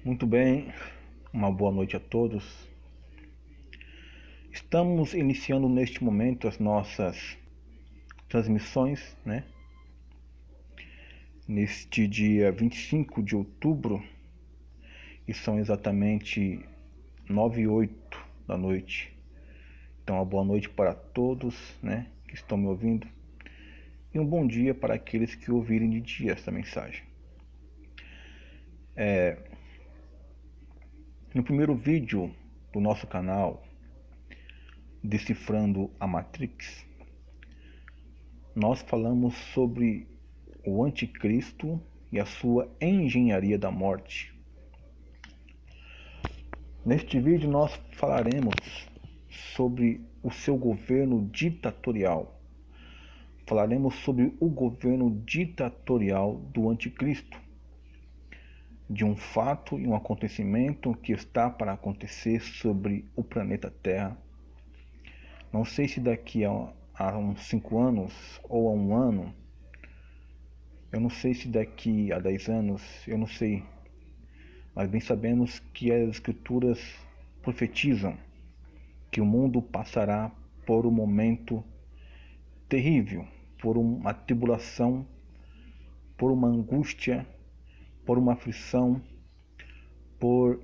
Muito bem, uma boa noite a todos. Estamos iniciando neste momento as nossas transmissões, Neste dia 25 de outubro, e são exatamente 9h08 da noite. Então, uma boa noite para todos, que estão me ouvindo, e um bom dia para aqueles que ouvirem de dia essa mensagem. No primeiro vídeo do nosso canal, Decifrando a Matrix, nós falamos sobre o anticristo e a sua engenharia da morte. Neste vídeo nós falaremos sobre o seu governo ditatorial. Falaremos sobre o governo ditatorial do anticristo, de um fato e um acontecimento que está para acontecer sobre o planeta Terra. Não sei se daqui a uns 5 anos ou a 1 ano, eu não sei se daqui a 10 anos, eu não sei, mas bem sabemos que as escrituras profetizam que o mundo passará por um momento terrível, por uma tribulação, por uma angústia, por uma aflição, por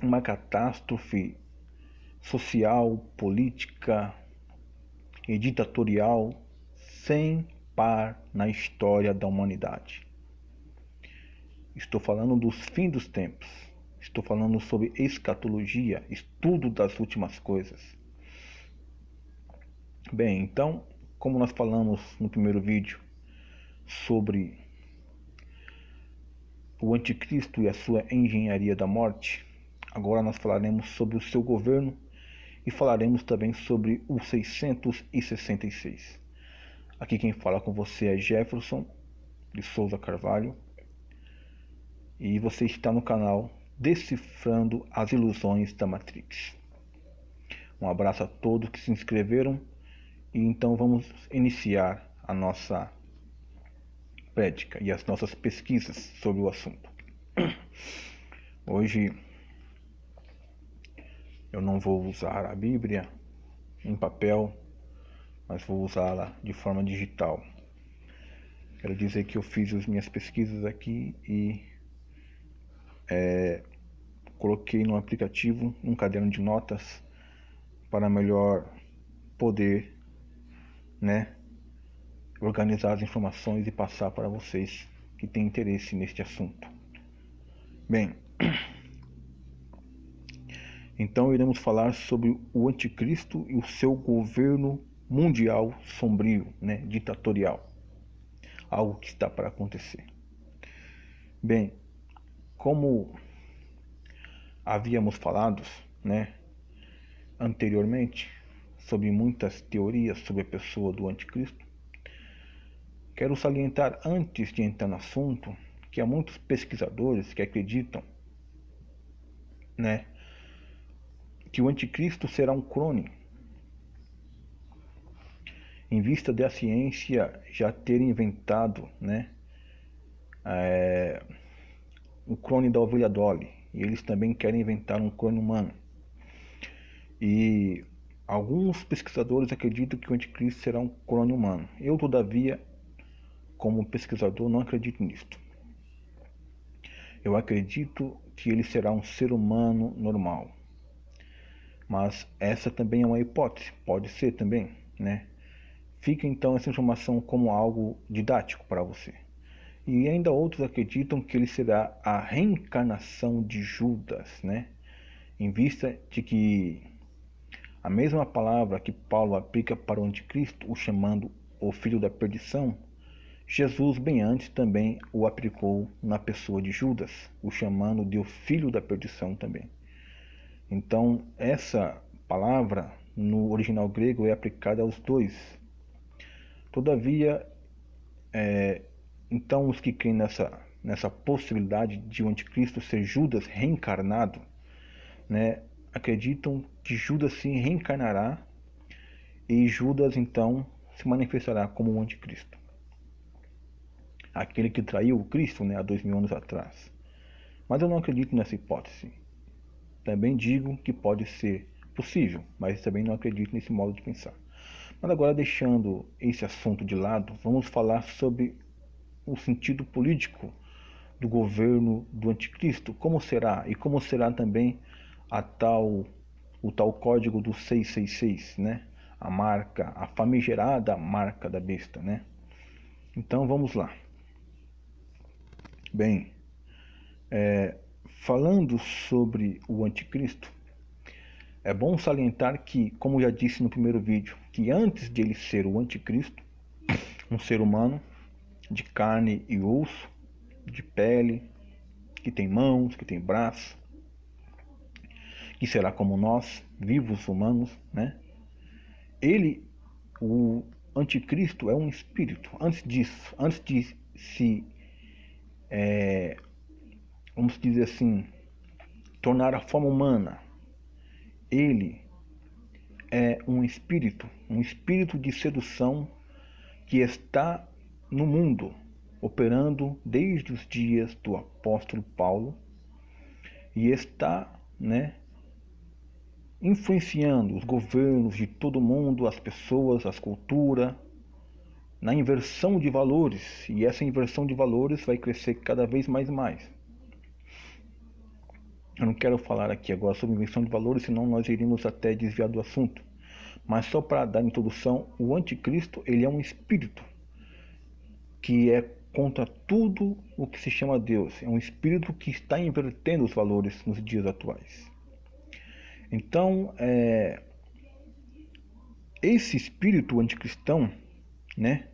uma catástrofe social, política e ditatorial sem par na história da humanidade. Estou falando dos fins dos tempos. Estou falando sobre escatologia, estudo das últimas coisas. Bem, então, como nós falamos no primeiro vídeo sobre o anticristo e a sua engenharia da morte, agora nós falaremos sobre o seu governo e falaremos também sobre o 666. Aqui quem fala com você é Jefferson de Souza Carvalho, e você está no canal Decifrando as Ilusões da Matrix. Um abraço a todos que se inscreveram, e então vamos iniciar a nossa prédica e as nossas pesquisas sobre o assunto. Hoje eu não vou usar a Bíblia em papel, mas vou usá-la de forma digital. Quero dizer que eu fiz as minhas pesquisas aqui e coloquei no aplicativo, num caderno de notas, para melhor poder, organizar as informações e passar para vocês que têm interesse neste assunto. Bem, então iremos falar sobre o anticristo e o seu governo mundial sombrio, ditatorial. Algo que está para acontecer. Bem, como havíamos falado, anteriormente, sobre muitas teorias sobre a pessoa do anticristo, quero salientar, antes de entrar no assunto, que há muitos pesquisadores que acreditam, que o anticristo será um clone, em vista da ciência já ter inventado, o clone da ovelha Dolly, e eles também querem inventar um clone humano. E alguns pesquisadores acreditam que o anticristo será um clone humano. Eu, todavia, como pesquisador, não acredito nisto. Eu acredito que ele será um ser humano normal. Mas essa também é uma hipótese, pode ser também, Fica então essa informação como algo didático para você. E ainda outros acreditam que ele será a reencarnação de Judas, em vista de que a mesma palavra que Paulo aplica para o anticristo, o chamando o filho da perdição, Jesus bem antes também o aplicou na pessoa de Judas, o chamando de o filho da perdição também. Então, essa palavra no original grego é aplicada aos dois. Todavia, então os que creem nessa possibilidade de o anticristo ser Judas reencarnado, acreditam que Judas se reencarnará e Judas então se manifestará como o anticristo. Aquele que traiu o Cristo, há 2000 anos atrás. Mas eu não acredito nessa hipótese. Também digo que pode ser possível, mas também não acredito nesse modo de pensar. Mas agora, deixando esse assunto de lado, vamos falar sobre o sentido político do governo do anticristo. Como será? E como será também o tal código do 666, né? A marca, a famigerada marca da besta, né? Então vamos lá. Bem, falando sobre o anticristo, é bom salientar que, como já disse no primeiro vídeo, que antes de ele ser o anticristo, um ser humano de carne e osso, de pele, que tem mãos, que tem braços, que será como nós, vivos humanos, né? Ele, o anticristo, é um espírito. Antes disso, antes de se, vamos dizer assim, tornar a forma humana, ele é um espírito de sedução que está no mundo, operando desde os dias do apóstolo Paulo, e está, né, influenciando os governos de todo mundo, as pessoas, as culturas, na inversão de valores, e essa inversão de valores vai crescer cada vez mais e mais. Eu não quero falar aqui agora sobre inversão de valores, senão nós iríamos até desviar do assunto. Mas só para dar introdução, o anticristo, ele é um espírito que é contra tudo o que se chama Deus. É um espírito que está invertendo os valores nos dias atuais. Então, esse espírito anticristão, né,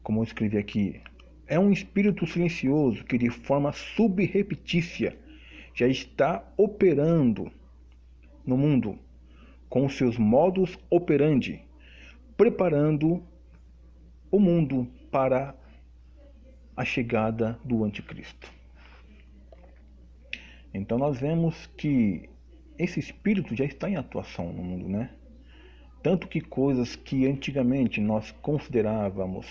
como eu escrevi aqui, é um espírito silencioso que de forma subreptícia já está operando no mundo com seus modus operandi, preparando o mundo para a chegada do anticristo. Então nós vemos que esse espírito já está em atuação no mundo, né? Tanto que coisas que antigamente nós considerávamos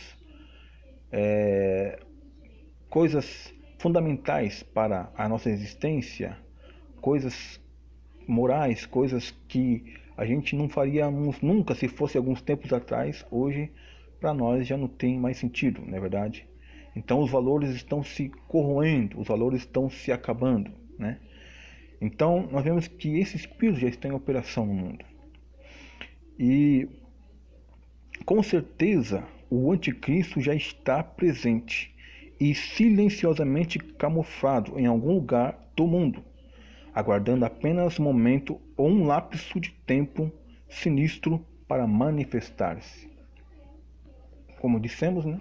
coisas fundamentais para a nossa existência, coisas morais, coisas que a gente não faríamos nunca se fosse alguns tempos atrás, hoje para nós já não tem mais sentido, não é verdade? Então os valores estão se corroendo, os valores estão se acabando, né? Então nós vemos que esse espírito já está em operação no mundo. E com certeza o anticristo já está presente e silenciosamente camuflado em algum lugar do mundo, aguardando apenas um momento ou um lapso de tempo sinistro para manifestar-se. Como dissemos, né?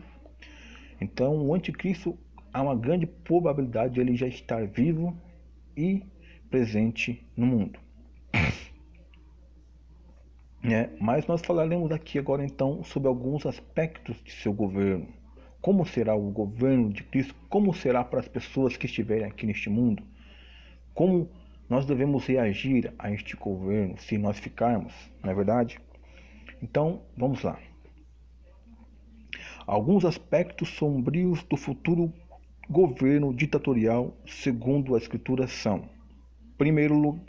Então o anticristo, há uma grande probabilidade de ele já estar vivo e presente no mundo. Mas nós falaremos aqui agora então sobre alguns aspectos de seu governo. Como será o governo de Cristo? Como será para as pessoas que estiverem aqui neste mundo? Como nós devemos reagir a este governo se nós ficarmos, não é verdade? Então, vamos lá. Alguns aspectos sombrios do futuro governo ditatorial, segundo a Escritura, são: em primeiro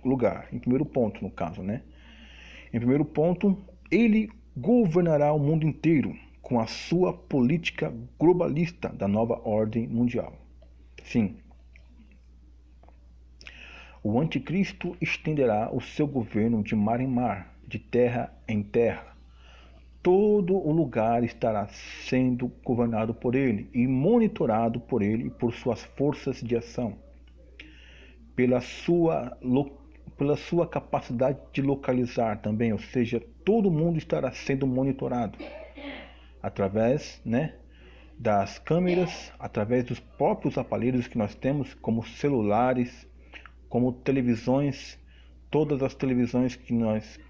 ponto, no caso, né? Em primeiro ponto, ele governará o mundo inteiro com a sua política globalista da nova ordem mundial. Sim, o anticristo estenderá o seu governo de mar em mar, de terra em terra. Todo o lugar estará sendo governado por ele e monitorado por ele e por suas forças de ação, pela sua capacidade de localizar também, ou seja, todo mundo estará sendo monitorado através, né, das câmeras, através dos próprios aparelhos que nós temos, como celulares, como televisões. Todas as televisões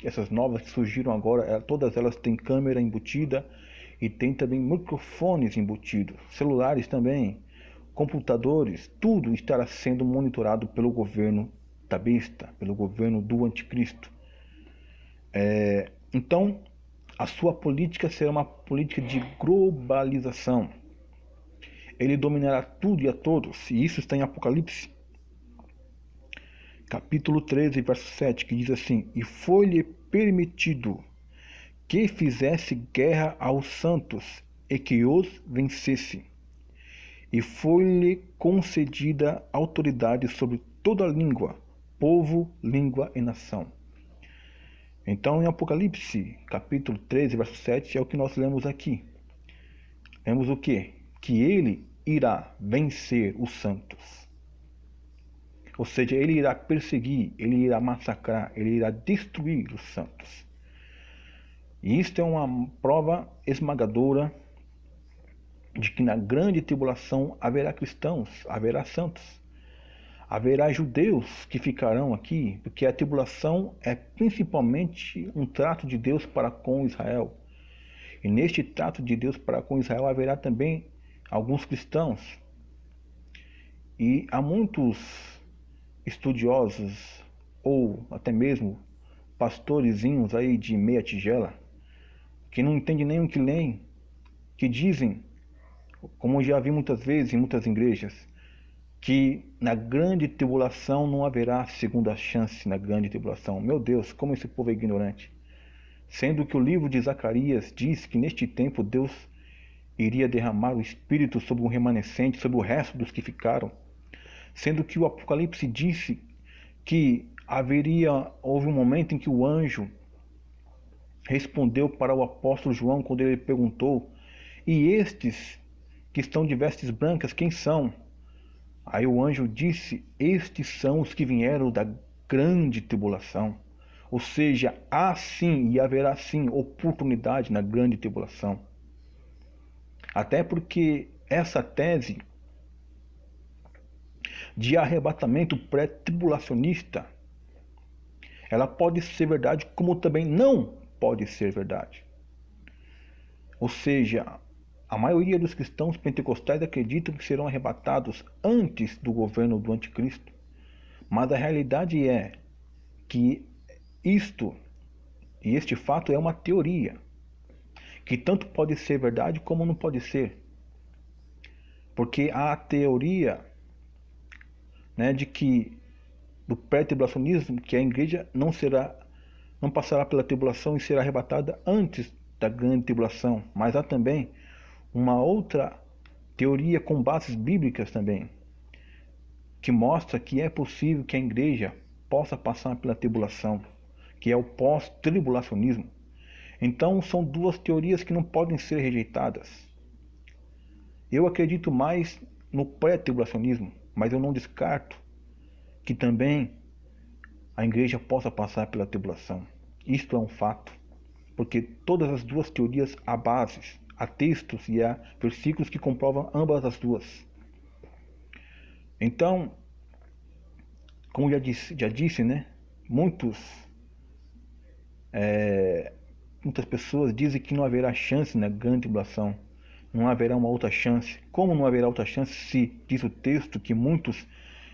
essas novas que surgiram agora, todas elas têm câmera embutida e tem também microfones embutidos, celulares também, computadores, tudo estará sendo monitorado pelo governo da besta, pelo governo do anticristo. Então, a sua política será uma política de globalização. Ele dominará tudo e a todos, e isso está em Apocalipse. capítulo 13, verso 7, que diz assim: E foi-lhe permitido que fizesse guerra aos santos e que os vencesse. E foi-lhe concedida autoridade sobre toda língua, povo, língua e nação. Então, em Apocalipse, capítulo 13, verso 7, é o que nós lemos aqui. Lemos o quê? Que ele irá vencer os santos. Ou seja, ele irá perseguir, ele irá massacrar, ele irá destruir os santos. E isto é uma prova esmagadora de que na grande tribulação haverá cristãos, haverá santos, haverá judeus que ficarão aqui, porque a tribulação é principalmente um trato de Deus para com Israel. E neste trato de Deus para com Israel haverá também alguns cristãos. E há muitos estudiosos, ou até mesmo pastorezinhos aí de meia tigela, que não entendem nem o que leem, que dizem, como já vi muitas vezes em muitas igrejas, que na grande tribulação não haverá segunda chance na grande tribulação. Meu Deus, como esse povo é ignorante. Sendo que o livro de Zacarias diz que neste tempo Deus iria derramar o Espírito sobre um remanescente, sobre o resto dos que ficaram. Sendo que o Apocalipse disse que houve um momento em que o anjo respondeu para o apóstolo João quando ele perguntou: E estes que estão de vestes brancas, quem são? Aí o anjo disse: Estes são os que vieram da grande tribulação. Ou seja, há sim e haverá sim oportunidade na grande tribulação. Até porque essa tese de arrebatamento pré-tribulacionista, ela pode ser verdade como também não pode ser verdade. Ou seja, a maioria dos cristãos pentecostais acreditam que serão arrebatados antes do governo do anticristo. Mas a realidade é que este fato é uma teoria, que tanto pode ser verdade como não pode ser. Porque há a teoria, né, de que do pré-tribulacionismo, que a igreja não passará pela tribulação e será arrebatada antes da grande tribulação. Mas há também uma outra teoria com bases bíblicas também, que mostra que é possível que a igreja possa passar pela tribulação, que é o pós-tribulacionismo. Então são duas teorias que não podem ser rejeitadas. Eu acredito mais no pré-tribulacionismo, mas eu não descarto que também a igreja possa passar pela tribulação. Isto é um fato, porque todas as duas teorias há bases, há textos e há versículos que comprovam ambas as duas. Então, como já disse, né? Muitas pessoas dizem que não haverá chance na grande tribulação. Não haverá uma outra chance. Como não haverá outra chance se diz o texto que muitos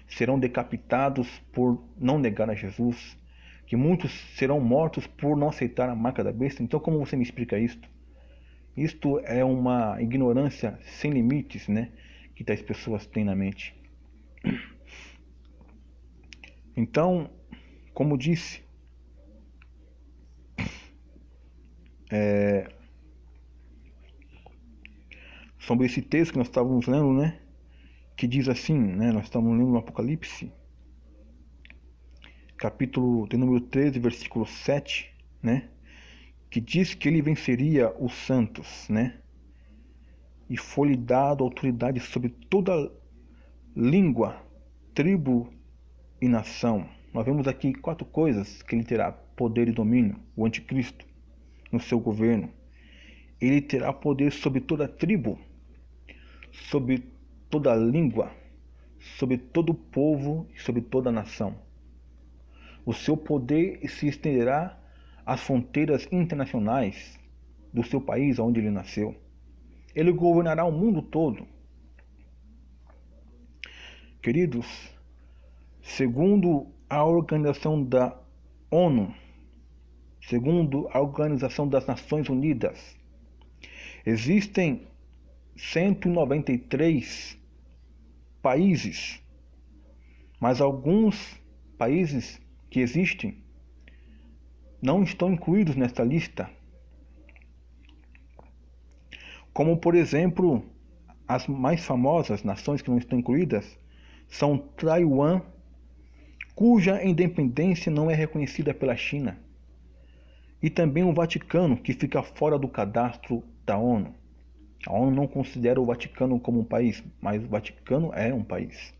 serão decapitados por não negar a Jesus, que muitos serão mortos por não aceitar a marca da besta? Então como você me explica isto? Isto é uma ignorância sem limites, né, que tais pessoas têm na mente. Então, como disse, sobre esse texto que nós estávamos lendo, né, que diz assim, né, nós estamos lendo no Apocalipse, capítulo de número 13, versículo 7, né, que diz que ele venceria os santos, né, e foi-lhe dado autoridade sobre toda língua, tribo e nação. Nós vemos aqui 4 coisas que ele terá: poder e domínio, o anticristo, no seu governo. Ele terá poder sobre toda tribo, sobre toda língua, sobre todo povo e sobre toda nação. O seu poder se estenderá às fronteiras internacionais do seu país onde ele nasceu. Ele governará o mundo todo. Queridos, segundo a organização da ONU, segundo a Organização das Nações Unidas, existem 193 países, mas alguns países que existem não estão incluídos nesta lista, como por exemplo, as mais famosas nações que não estão incluídas são Taiwan, cuja independência não é reconhecida pela China, e também o Vaticano, que fica fora do cadastro da ONU. A ONU não considera o Vaticano como um país, mas o Vaticano é um país.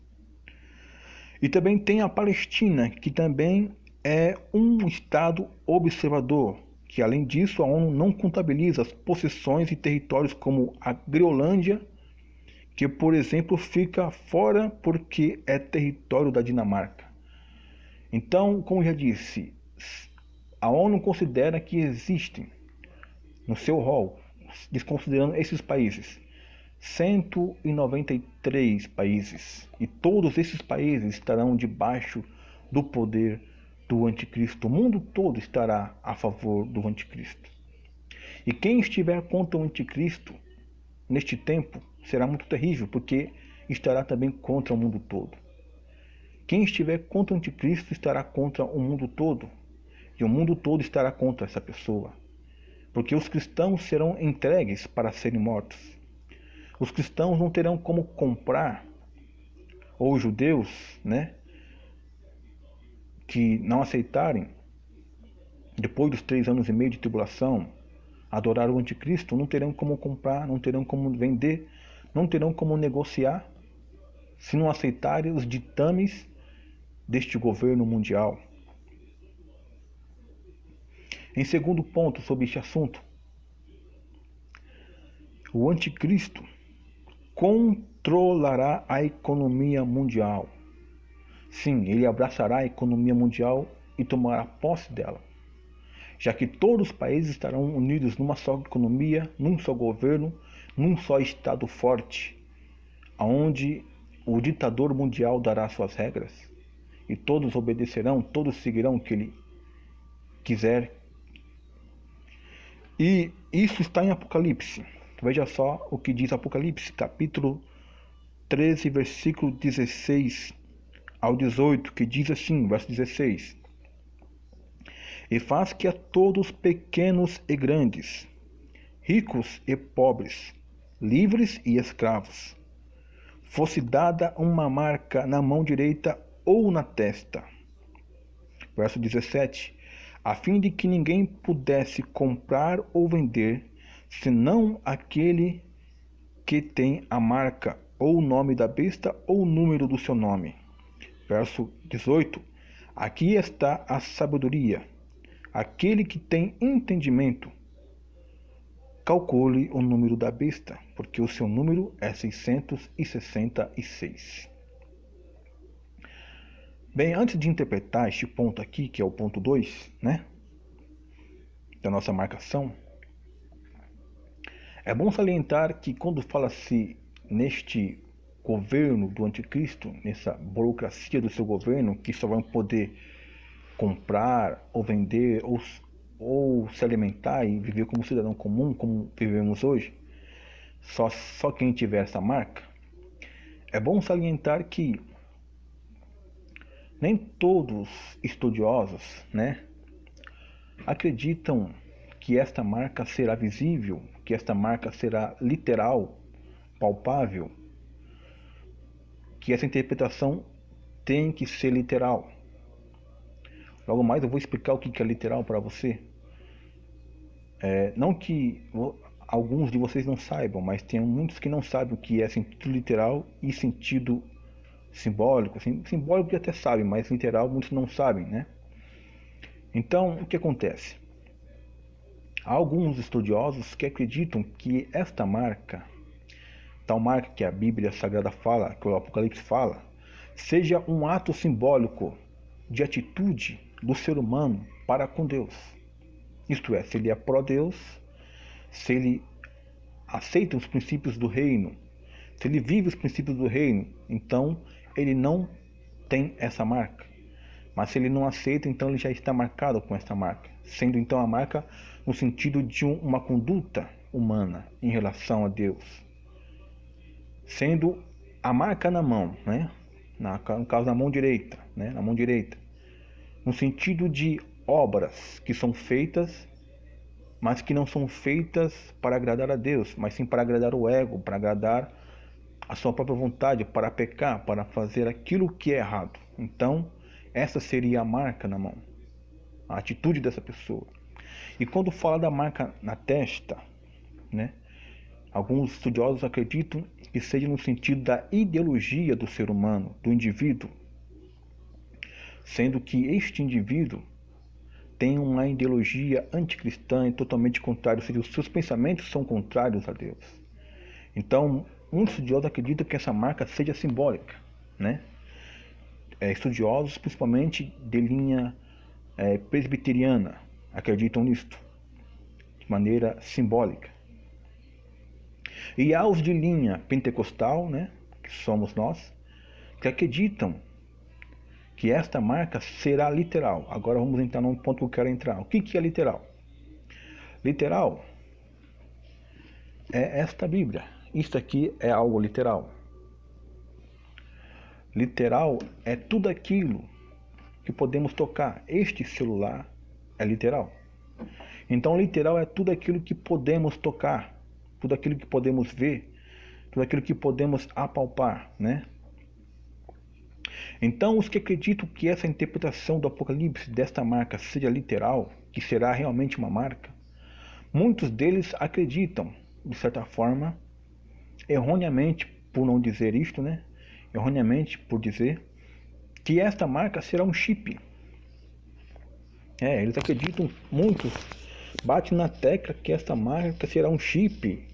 E também tem a Palestina, que também é um estado observador, que além disso a ONU não contabiliza as possessões e territórios como a Groenlândia, que por exemplo fica fora porque é território da Dinamarca. Então, como já disse, a ONU considera que existem no seu rol, desconsiderando esses países, 193 países, e todos esses países estarão debaixo do poder do anticristo. O mundo todo estará a favor do anticristo. E quem estiver contra o anticristo neste tempo será muito terrível, porque estará também contra o mundo todo. Quem estiver contra o anticristo estará contra o mundo todo, e o mundo todo estará contra essa pessoa, porque os cristãos serão entregues para serem mortos. Os cristãos não terão como comprar, ou os judeus, que não aceitarem, depois dos 3 anos e meio de tribulação, adorar o anticristo, não terão como comprar, não terão como vender, não terão como negociar, se não aceitarem os ditames deste governo mundial. Em segundo ponto sobre este assunto, o anticristo controlará a economia mundial. Sim, ele abraçará a economia mundial e tomará posse dela, já que todos os países estarão unidos numa só economia, num só governo, num só Estado forte, onde o ditador mundial dará suas regras e todos obedecerão, todos seguirão o que ele quiser. E isso está em Apocalipse. Veja só o que diz Apocalipse, capítulo 13, versículo 16 ao 18, que diz assim, verso 16: E faz que a todos pequenos e grandes, ricos e pobres, livres e escravos, fosse dada uma marca na mão direita ou na testa. Verso 17: a fim de que ninguém pudesse comprar ou vender, senão aquele que tem a marca, ou o nome da besta, ou o número do seu nome. Verso 18: aqui está a sabedoria. Aquele que tem entendimento, calcule o número da besta, porque o seu número é 666. Bem, antes de interpretar este ponto aqui, que é o ponto 2, da nossa marcação, é bom salientar que quando fala-se neste governo do anticristo, nessa burocracia do seu governo, que só vão poder comprar ou vender ou se alimentar e viver como cidadão comum, como vivemos hoje, só quem tiver essa marca, é bom salientar que nem todos estudiosos, acreditam que esta marca será visível, que esta marca será literal, palpável, que essa interpretação tem que ser literal. Logo mais eu vou explicar o que é literal para você. Não que alguns de vocês não saibam, mas tem muitos que não sabem o que é sentido literal e sentido simbólico. Simbólico até sabem, mas literal muitos não sabem, Então, o que acontece? Há alguns estudiosos que acreditam que esta marca, tal marca que a Bíblia Sagrada fala, que o Apocalipse fala, seja um ato simbólico de atitude do ser humano para com Deus. Isto é, se ele é pró-Deus, se ele aceita os princípios do reino, se ele vive os princípios do reino, então ele não tem essa marca. Mas se ele não aceita, então ele já está marcado com esta marca, sendo então a marca no sentido de uma conduta humana em relação a Deus, sendo a marca na mão, no caso na mão direita, na mão direita, no sentido de obras que são feitas, mas que não são feitas para agradar a Deus, mas sim para agradar o ego, para agradar a sua própria vontade, para pecar, para fazer aquilo que é errado. Então, essa seria a marca na mão, a atitude dessa pessoa. E quando fala da marca na testa, né, alguns estudiosos acreditam que seja no sentido da ideologia do ser humano, do indivíduo, sendo que este indivíduo tem uma ideologia anticristã e totalmente contrária, ou seja, os seus pensamentos são contrários a Deus. Então, muitos estudiosos acreditam que essa marca seja simbólica, né? Estudiosos, principalmente de linha presbiteriana, acreditam nisto, de maneira simbólica. E há os de linha pentecostal, né, que somos nós, que acreditam que esta marca será literal. Agora vamos entrar num ponto que eu quero entrar. O que é literal? Literal é esta Bíblia. Isso aqui é algo literal. Literal é tudo aquilo que podemos tocar. Este celular é literal. Então, literal é tudo aquilo que podemos tocar, tudo aquilo que podemos ver, tudo aquilo que podemos apalpar, né? Então, os que acreditam que essa interpretação do Apocalipse desta marca seja literal, que será realmente uma marca, muitos deles acreditam, de certa forma, erroneamente, por não dizer isto, né? Erroneamente por dizer que esta marca será um chip. Eles acreditam, muitos batem na tecla que esta marca será um chip.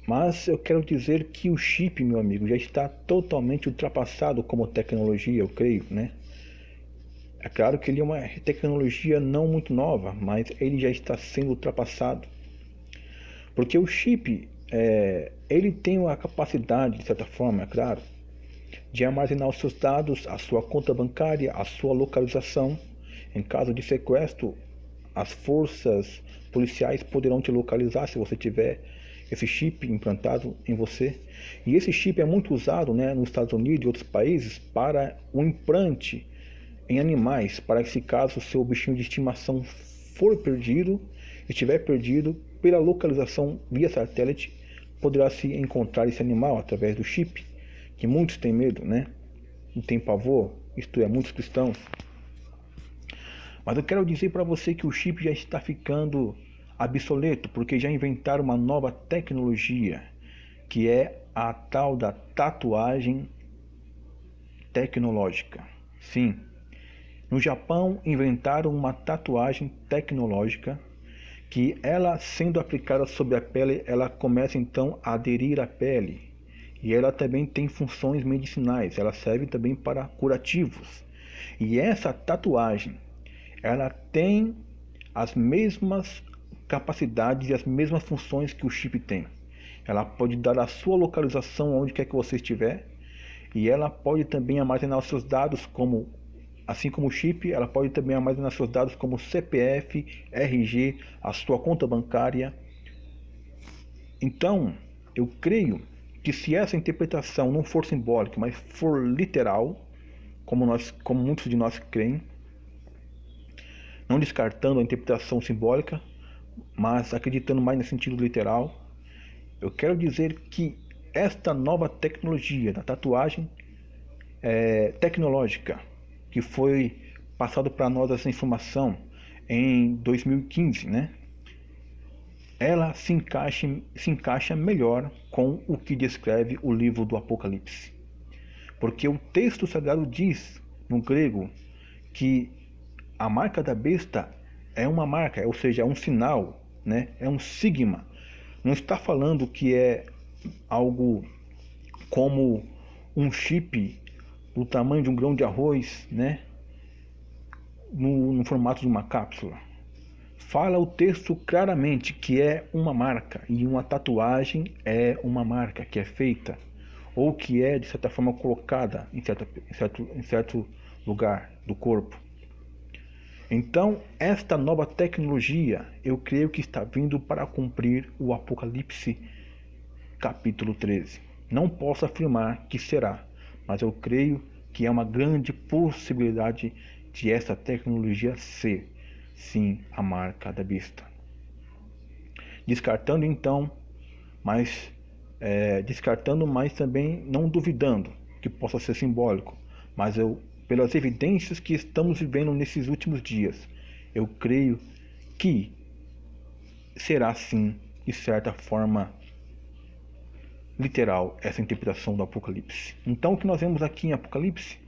Mas eu quero dizer que o chip, meu amigo, já está totalmente ultrapassado como tecnologia, eu creio, né? É claro que ele é uma tecnologia não muito nova, mas ele já está sendo ultrapassado. Porque o chip, ele tem a capacidade, de certa forma, é claro, de armazenar os seus dados, a sua conta bancária, a sua localização. Em caso de sequestro, as forças policiais poderão te localizar se você tiver esse chip implantado em você. E esse chip é muito usado, né, nos Estados Unidos e outros países para o implante em animais, para que se caso o seu bichinho de estimação for perdido, estiver perdido, pela localização via satélite, poderá se encontrar esse animal através do chip, que muitos têm medo, né? E têm pavor, isto é, muitos cristãos. Mas eu quero dizer para você que o chip já está ficando obsoleto, porque já inventaram uma nova tecnologia, que é a tal da tatuagem tecnológica. Sim, no Japão inventaram uma tatuagem tecnológica que ela sendo aplicada sobre a pele, ela começa então a aderir à pele. E ela também tem funções medicinais, ela serve também para curativos. E essa tatuagem, ela tem as mesmas capacidades e as mesmas funções que o chip tem. Ela pode dar a sua localização onde quer que você estiver, e ela pode também armazenar os seus dados assim como o chip, ela pode também armazenar seus dados como CPF, RG, a sua conta bancária. Então, eu creio que se essa interpretação não for simbólica, mas for literal, como muitos de nós creem, não descartando a interpretação simbólica, mas acreditando mais no sentido literal, eu quero dizer que esta nova tecnologia da tatuagem tecnológica, que foi passado para nós essa informação em 2015, né? Ela se encaixa melhor com o que descreve o livro do Apocalipse. Porque o texto sagrado diz, no grego, que a marca da besta é uma marca, ou seja, é um sinal, né? É um sigma. Não está falando que é algo como um chip do tamanho de um grão de arroz, né? No formato de uma cápsula. Fala o texto claramente que é uma marca, e uma tatuagem é uma marca que é feita, ou que é de certa forma colocada em certo lugar do corpo. Então, esta nova tecnologia, eu creio que está vindo para cumprir o Apocalipse capítulo 13. Não posso afirmar que será, mas eu creio que é uma grande possibilidade de essa tecnologia ser, sim, a marca da besta. Descartando então, mas também não duvidando que possa ser simbólico, mas pelas evidências que estamos vivendo nesses últimos dias, eu creio que será sim, de certa forma, literal essa interpretação do Apocalipse. Então o que nós vemos aqui em Apocalipse,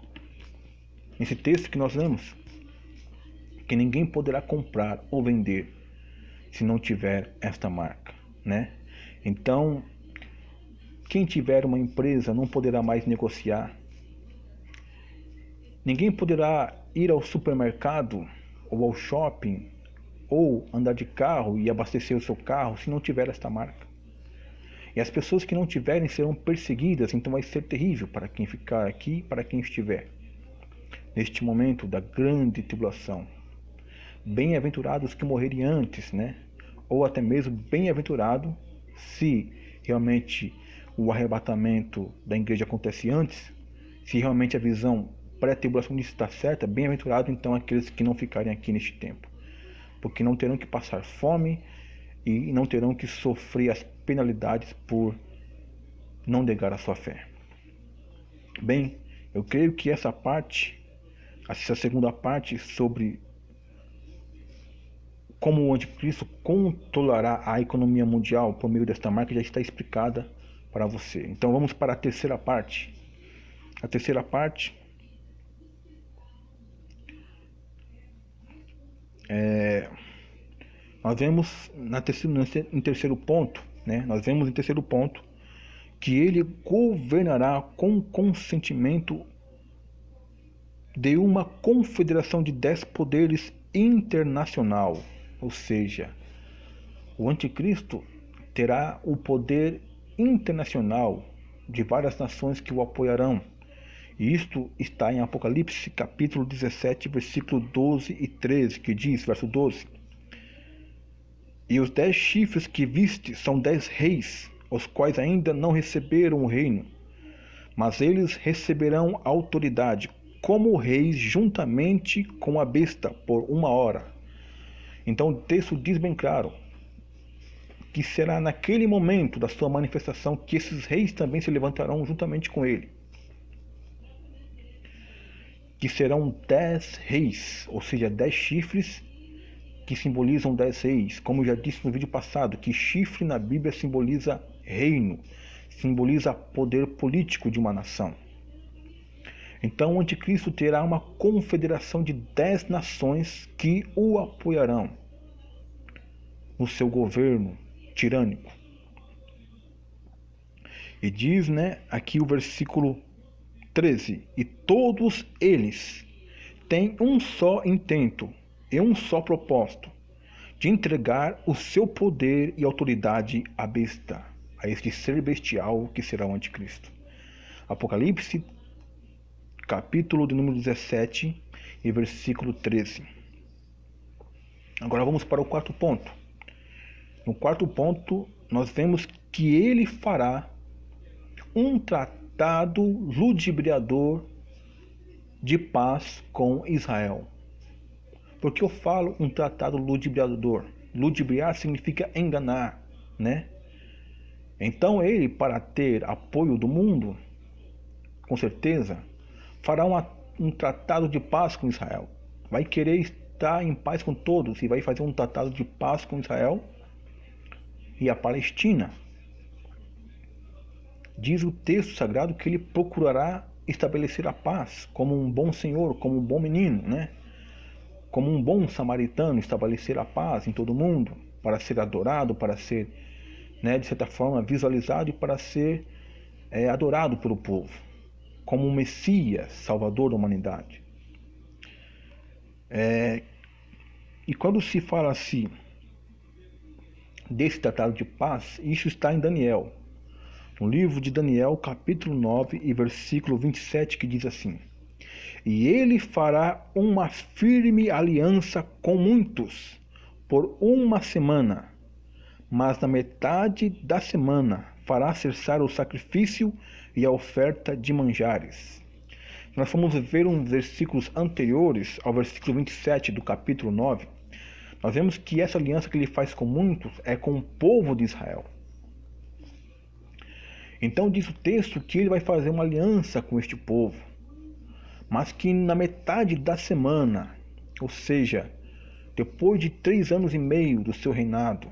nesse texto que nós lemos, que ninguém poderá comprar ou vender se não tiver esta marca, né? Então, quem tiver uma empresa não poderá mais negociar. Ninguém poderá ir ao supermercado ou ao shopping ou andar de carro e abastecer o seu carro se não tiver esta marca. E as pessoas que não tiverem serão perseguidas, então vai ser terrível para quem ficar aqui e para quem estiver neste momento da grande tribulação. Bem-aventurados que morrerem antes, né? Ou até mesmo bem-aventurado se realmente o arrebatamento da igreja acontece antes, se realmente a visão pré-tribulacionista está certa, bem-aventurado então aqueles que não ficarem aqui neste tempo, porque não terão que passar fome e não terão que sofrer as penalidades por não negar a sua fé. Bem, eu creio que essa segunda parte sobre como o anticristo controlará a economia mundial por meio desta marca já está explicada para você. Então vamos para a terceira parte. A terceira parte nós vemos em terceiro ponto, né? Nós vemos em terceiro ponto que ele governará com consentimento de uma confederação de 10 poderes internacional, ou seja, o anticristo terá o poder internacional de várias nações que o apoiarão. E isto está em Apocalipse capítulo 17, versículo 12 e 13, que diz, verso 12: E os 10 chifres que viste são 10 reis, os quais ainda não receberam o reino, mas eles receberão autoridade como reis juntamente com a besta por 1 hora. Então o texto diz bem claro que será naquele momento da sua manifestação que esses reis também se levantarão juntamente com ele. Que serão 10 reis, ou seja, 10 chifres que simbolizam 10 reis. Como eu já disse no vídeo passado, que chifre na Bíblia simboliza reino, simboliza poder político de uma nação. Então o anticristo terá uma confederação de 10 nações que o apoiarão no seu governo tirânico. E diz, aqui o versículo 13: E todos eles têm um só intento e um só propósito, de entregar o seu poder e autoridade à besta, a este ser bestial que será o anticristo. Apocalipse, capítulo de número 17 e versículo 13. Agora vamos para o quarto ponto. No quarto ponto, nós vemos que ele fará um tratado ludibriador de paz com Israel. Por que eu falo um tratado ludibriador? Ludibriar significa enganar, né? Então ele, para ter apoio do mundo, com certeza, fará um tratado de paz com Israel. Vai querer estar em paz com todos e vai fazer um tratado de paz com Israel e a Palestina. Diz o texto sagrado que ele procurará estabelecer a paz como um bom senhor, como um bom menino, né? Como um bom samaritano, estabelecer a paz em todo mundo, para ser adorado, para ser, de certa forma, visualizado e para ser adorado pelo povo, como um Messias, Salvador da humanidade. E quando se fala assim desse tratado de paz, isso está em Daniel, no livro de Daniel, capítulo 9 e versículo 27, que diz assim: E ele fará uma firme aliança com muitos por 1 semana, mas na metade da semana fará cessar o sacrifício e a oferta de manjares. nós formos ver uns versículos anteriores ao versículo 27 do capítulo 9, nós vemos que essa aliança que ele faz com muitos é com o povo de Israel. Então diz o texto que ele vai fazer uma aliança com este povo, mas que na metade da semana, ou seja, depois de 3 anos e meio do seu reinado,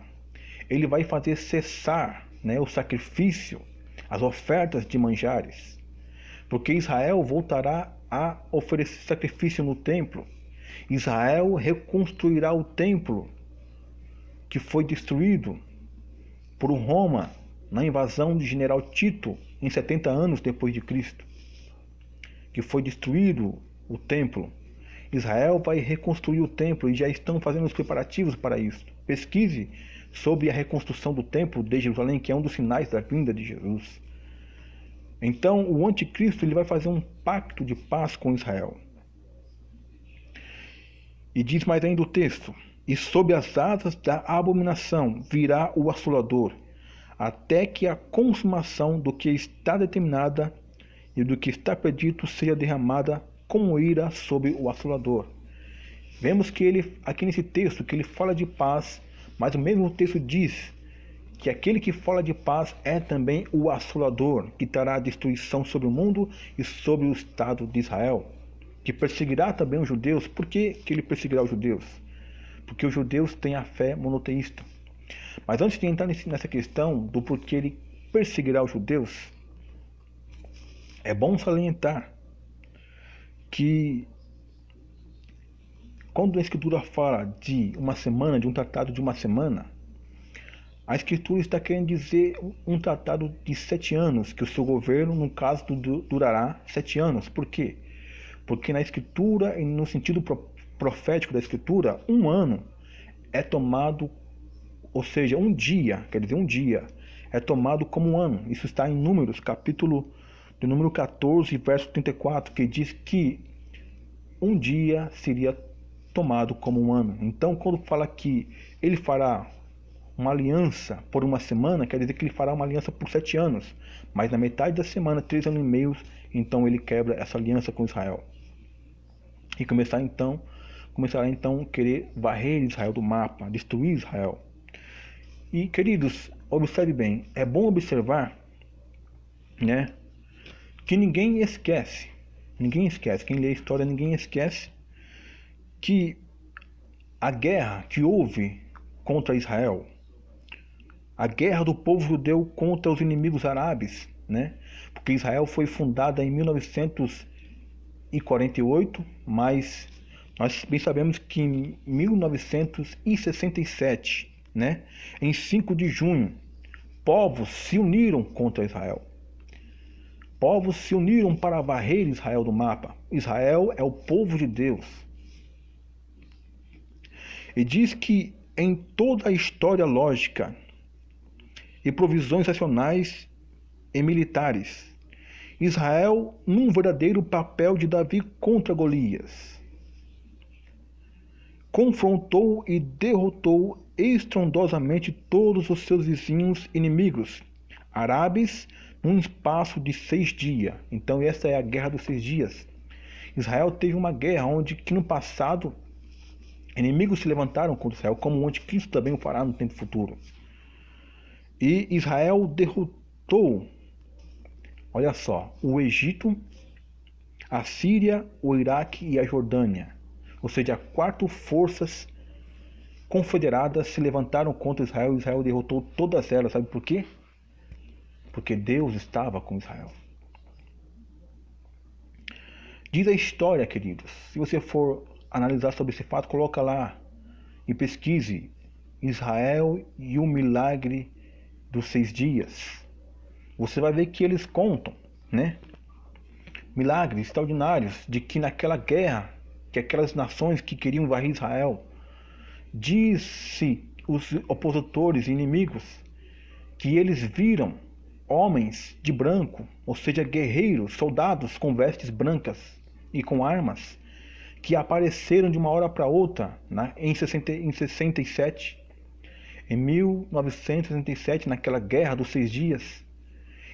ele vai fazer cessar, o sacrifício, as ofertas de manjares, porque Israel voltará a oferecer sacrifício no templo. Israel reconstruirá o templo que foi destruído por Roma na invasão de General Tito em 70 anos depois de Cristo, que foi destruído o templo. Israel vai reconstruir o templo e já estão fazendo os preparativos para isso. Pesquise sobre a reconstrução do templo de Jerusalém, que é um dos sinais da vinda de Jesus. Então, o anticristo ele vai fazer um pacto de paz com Israel. E diz mais ainda o texto: e sob as asas da abominação virá o assolador, até que a consumação do que está determinada e do que está predito seja derramada como ira sobre o assolador. Vemos que ele, aqui nesse texto, que ele fala de paz, mas o mesmo texto diz que aquele que fala de paz é também o assolador, que trará destruição sobre o mundo e sobre o Estado de Israel, que perseguirá também os judeus. Por que ele perseguirá os judeus? Porque os judeus têm a fé monoteísta. Mas antes de entrar nessa questão do porquê ele perseguirá os judeus, é bom salientar que quando a Escritura fala de uma semana, de um tratado de uma semana, a Escritura está querendo dizer um tratado de 7 anos, que o seu governo, no caso, durará 7 anos. Por quê? Porque na Escritura e no sentido profético da Escritura, um ano é tomado, ou seja, um dia, quer dizer, um dia é tomado como um ano. Isso está em Números, capítulo de número 14, verso 34, que diz que um dia seria tomado como um ano. Então, quando fala que ele fará uma aliança por uma semana, quer dizer que ele fará uma aliança por 7 anos. Mas na metade da semana, 3 anos e meio, então ele quebra essa aliança com Israel. E começará então a querer varrer Israel do mapa, destruir Israel. E, queridos, observe bem, é bom observar, que ninguém esquece, quem lê a história, ninguém esquece que a guerra que houve contra Israel, a guerra do povo judeu contra os inimigos árabes, porque Israel foi fundada em 1948, mas nós bem sabemos que em 1967, em 5 de junho, povos se uniram contra Israel. Povos se uniram para varrer Israel do mapa. Israel é o povo de Deus. E diz que em toda a história lógica e provisões racionais e militares, Israel num verdadeiro papel de Davi contra Golias, confrontou e derrotou estrondosamente todos os seus vizinhos inimigos árabes num espaço de 6 dias. Então essa é a guerra dos 6 dias. Israel teve uma guerra onde que no passado inimigos se levantaram contra Israel, como o anticristo também o fará no tempo futuro. E Israel derrotou, olha só, o Egito, a Síria, o Iraque e a Jordânia. Ou seja, 4 forças confederadas se levantaram contra Israel e Israel derrotou todas elas. Sabe por quê? Porque Deus estava com Israel. Diz a história, queridos, se você for analisar sobre esse fato, coloca lá e pesquise Israel e o milagre dos 6 dias. Você vai ver que eles contam, milagres extraordinários de que naquela guerra, que aquelas nações que queriam varrer Israel, disse os opositores e inimigos que eles viram homens de branco, ou seja, guerreiros, soldados com vestes brancas e com armas, que apareceram de uma hora para outra, em 1967, naquela guerra dos 6 dias,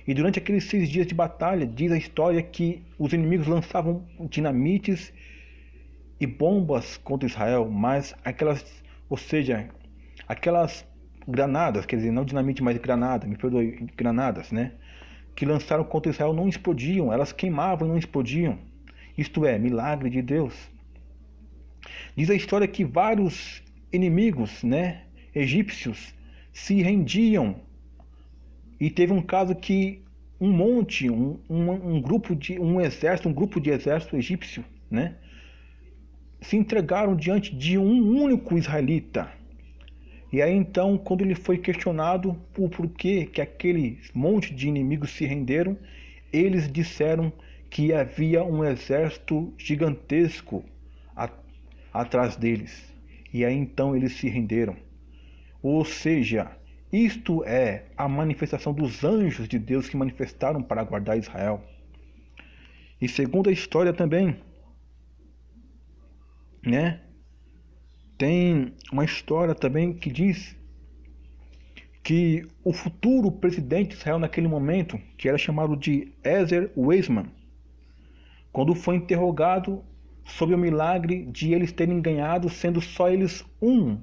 E durante aqueles 6 dias de batalha, diz a história que os inimigos lançavam dinamites e bombas contra Israel, mas aquelas granadas, quer dizer, não dinamite, mas granada, me perdoe, granadas, né? Que lançaram contra Israel não explodiam, elas queimavam e não explodiam. Isto é, milagre de Deus. Diz a história que vários inimigos, né, egípcios, se rendiam. E teve um caso que um grupo de exército egípcio, né, se entregaram diante de um único israelita. E aí então, quando ele foi questionado por porquê que aquele monte de inimigos se renderam, eles disseram que havia um exército gigantesco atrás deles. E aí então eles se renderam. Ou seja, isto é a manifestação dos anjos de Deus que manifestaram para guardar Israel. E segundo a história também, né? Tem uma história também que diz que o futuro presidente de Israel naquele momento, que era chamado de Ezer Weizmann, quando foi interrogado sobre o milagre de eles terem ganhado, sendo só eles um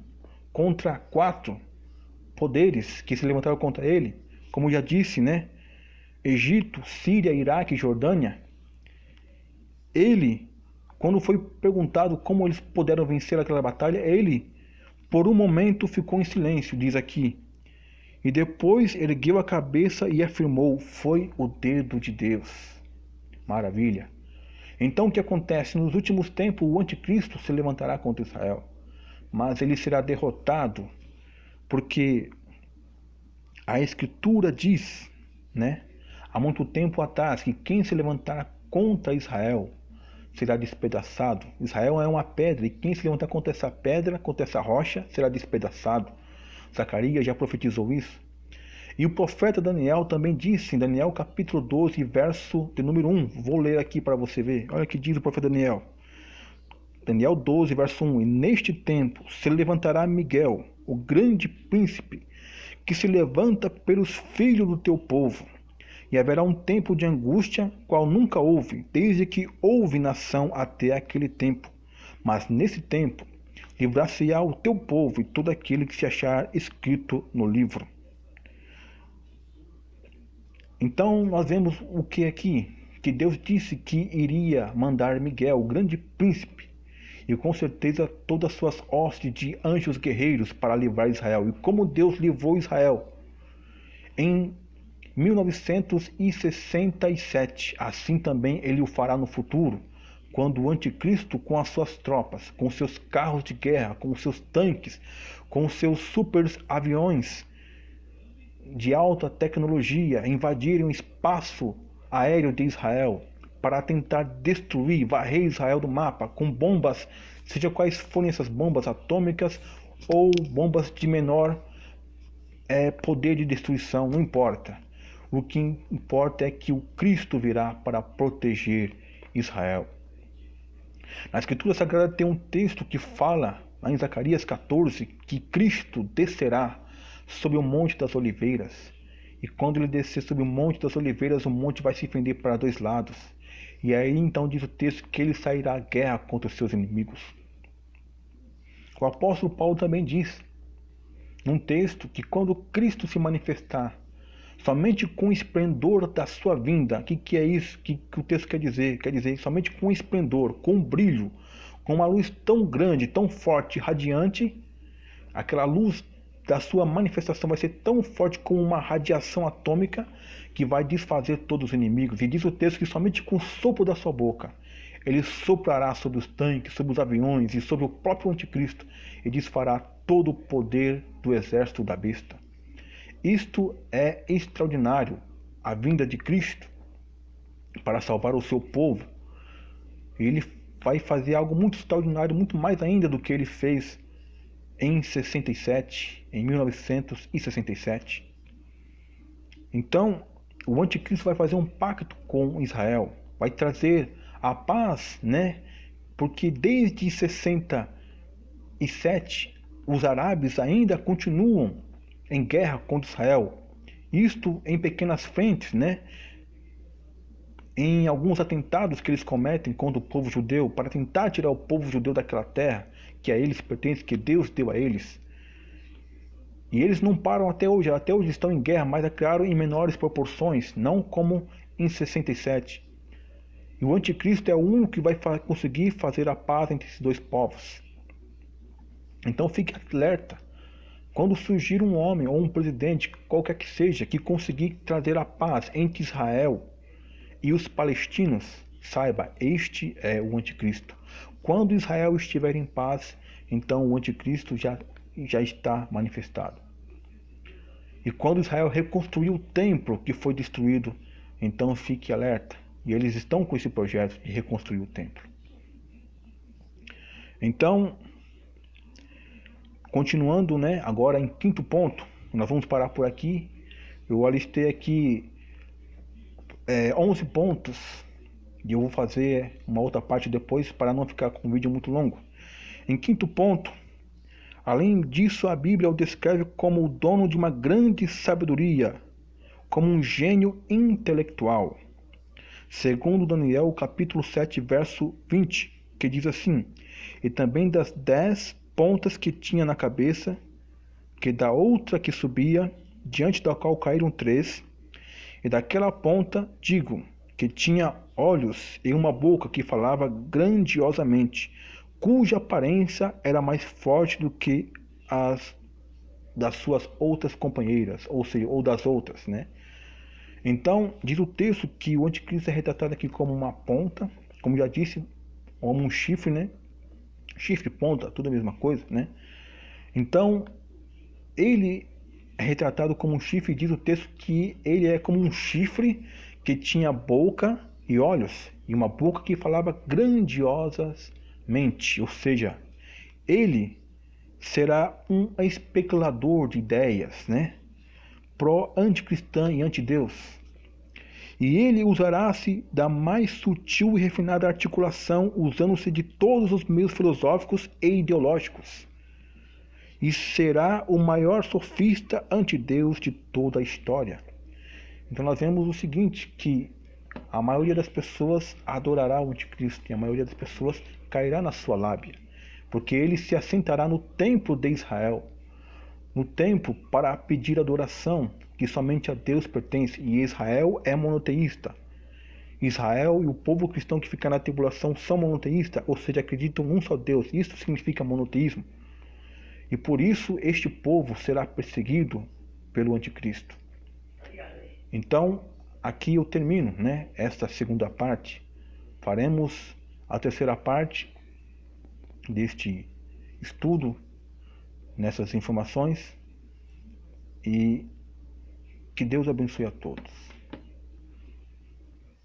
contra 4 poderes que se levantaram contra ele, como já disse, né? Egito, Síria, Iraque e Jordânia. Ele, quando foi perguntado como eles puderam vencer aquela batalha, ele, por um momento, ficou em silêncio, diz aqui. E depois ergueu a cabeça e afirmou: foi o dedo de Deus. Maravilha. Então o que acontece? Nos últimos tempos o anticristo se levantará contra Israel. Mas ele será derrotado, porque a Escritura diz, né, há muito tempo atrás, que quem se levantar contra Israel será despedaçado. Israel é uma pedra, e quem se levantar contra essa pedra, contra essa rocha, será despedaçado. Zacarias já profetizou isso. E o profeta Daniel também disse, em Daniel capítulo 12, verso de número 1. Vou ler aqui para você ver. Olha o que diz o profeta Daniel. Daniel 12, verso 1. E neste tempo se levantará Miguel, o grande príncipe, que se levanta pelos filhos do teu povo. E haverá um tempo de angústia, qual nunca houve, desde que houve nação até aquele tempo. Mas nesse tempo livrar-se-á o teu povo e todo aquele que se achar escrito no livro. Então nós vemos o que aqui? Que Deus disse que iria mandar Miguel, o grande príncipe, e com certeza todas as suas hostes de anjos guerreiros para livrar Israel. E como Deus livrou Israel em 1967, assim também ele o fará no futuro, quando o anticristo, com as suas tropas, com seus carros de guerra, com seus tanques, com seus super aviões de alta tecnologia, invadirem o espaço aéreo de Israel para tentar destruir, varrer Israel do mapa com bombas, seja quais forem essas bombas atômicas ou bombas de menor poder de destruição, não importa. O que importa é que o Cristo virá para proteger Israel. Na Escritura Sagrada tem um texto que fala, lá em Zacarias 14, que Cristo descerá sobre o Monte das Oliveiras. E quando ele descer sobre o Monte das Oliveiras, o monte vai se fender para 2 lados. E aí então diz o texto que ele sairá à guerra contra os seus inimigos. O apóstolo Paulo também diz, num texto, que quando Cristo se manifestar, somente com o esplendor da sua vinda, o que é isso que o texto quer dizer? Quer dizer, somente com o esplendor, com o brilho, com uma luz tão grande, tão forte, radiante, aquela luz da sua manifestação vai ser tão forte como uma radiação atômica que vai desfazer todos os inimigos. E diz o texto que somente com o sopro da sua boca ele soprará sobre os tanques, sobre os aviões e sobre o próprio anticristo e desfará todo o poder do exército da besta. Isto é extraordinário, a vinda de Cristo para salvar o seu povo. Ele vai fazer algo muito extraordinário, muito mais ainda do que ele fez em 1967. Então, o anticristo vai fazer um pacto com Israel, vai trazer a paz, né? Porque desde 67 os árabes ainda continuam em guerra contra Israel. Isto em pequenas frentes, né? Em alguns atentados que eles cometem contra o povo judeu, para tentar tirar o povo judeu daquela terra que a eles pertence, que Deus deu a eles. E eles não param até hoje estão em guerra, mas é claro, em menores proporções, não como em 67. E o anticristo é o único que vai conseguir fazer a paz entre esses dois povos. Então fique alerta. Quando surgir um homem ou um presidente, qualquer que seja, que conseguir trazer a paz entre Israel e os palestinos, saiba, este é o anticristo. Quando Israel estiver em paz, então o anticristo já está manifestado. E quando Israel reconstruir o templo que foi destruído, então fique alerta. E eles estão com esse projeto de reconstruir o templo. Então, continuando, né, agora em quinto ponto, nós vamos parar por aqui. Eu alistei aqui 11 pontos e eu vou fazer uma outra parte depois para não ficar com o vídeo muito longo. Em quinto ponto, além disso, a Bíblia o descreve como o dono de uma grande sabedoria, como um gênio intelectual. Segundo Daniel, capítulo 7, verso 20, que diz assim: e também das 10 pontas que tinha na cabeça, que da outra que subia, diante da qual caíram 3, e daquela ponta, digo, que tinha olhos e uma boca que falava grandiosamente, cuja aparência era mais forte do que as das suas outras companheiras, ou seja, ou das outras, né? Então, diz o texto que o anticristo é retratado aqui como uma ponta, como já disse, como um chifre, né? Chifre, ponta, tudo a mesma coisa, né? Então, ele é retratado como um chifre, diz o texto que ele é como um chifre que tinha boca e olhos, e uma boca que falava grandiosamente, ou seja, ele será um especulador de ideias, né? Pró-anticristã e antideus. E ele usará-se da mais sutil e refinada articulação, usando-se de todos os meios filosóficos e ideológicos. E será o maior sofista antideus de toda a história. Então nós vemos o seguinte, que a maioria das pessoas adorará o anticristo e a maioria das pessoas cairá na sua lábia, porque ele se assentará no templo de Israel, no templo para pedir adoração que somente a Deus pertence, e Israel é monoteísta. Israel e o povo cristão que fica na tribulação são monoteístas, ou seja, acreditam num só Deus. Isso significa monoteísmo. E por isso este povo será perseguido pelo anticristo. Então, aqui eu termino, né, esta segunda parte. Faremos a terceira parte deste estudo, nessas informações, e que Deus abençoe a todos.